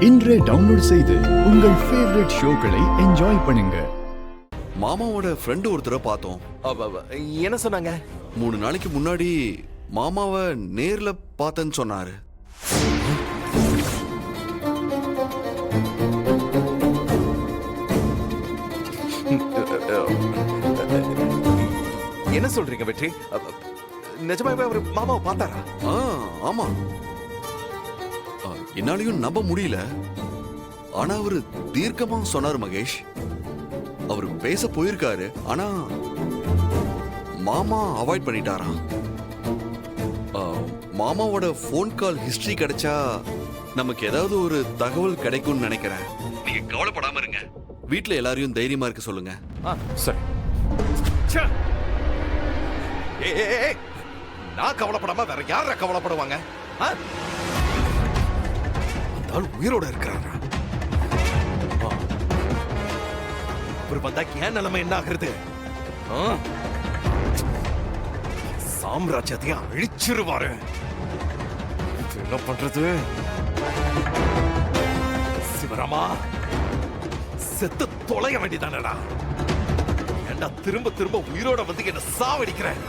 இன்றே டவுன்லோட் செய்து உங்கள் ஃபேவரட் ஷோக்களை என்ஜாய் பண்ணுங்க. மாமாவோட ஃப்ரெண்டு ஒருத்தரை பார்த்தோம். என்ன சொன்னாங்க? 3 நாளைக்கு முன்னாடி மாமாவை நேர்ல பார்த்தேன்னு சொன்னாரு. என்ன சொல்றீங்க வெற்றி? நிஜமாவே அவர் மாமாவை பார்த்தாரா? ஆமா, என்னாலையும் நம்ப முடியல. ஆனா அவரு தீர்க்கமா சொன்னாரு மகேஷ். அவரு பேச போயிருக்காரு, ஆனா மாமா அவாய்ட் பண்ணிட்டாராம். மாமாவோட போன் கால் ஹிஸ்டரி கிடைச்சா நமக்கு ஏதாவது ஒரு தகவல் கிடைக்கும்னு நினைக்கிறேன். நீங்க கவலைப்படாம இருங்க. வீட்டுல எல்லாரையும் தைரியமா இருக்க சொல்லுங்க. சரி. நான் கவலைப்படாம வேற யார கவலைப்படுவாங்க? அந்த ஆள் உயிரோட இருக்கிறாரா? ஒரு வந்தா ஏன் நிலைமை என்ன ஆகுறது? சாம்ராஜ்யத்தையும் அழிச்சிருவாரு. என்ன பண்றது? சிவராமா, செத்து தொலைய வேண்டியதானடா. ஏண்டா திரும்ப திரும்ப உயிரோட வந்து என்ன சாவடிக்கிறேன்?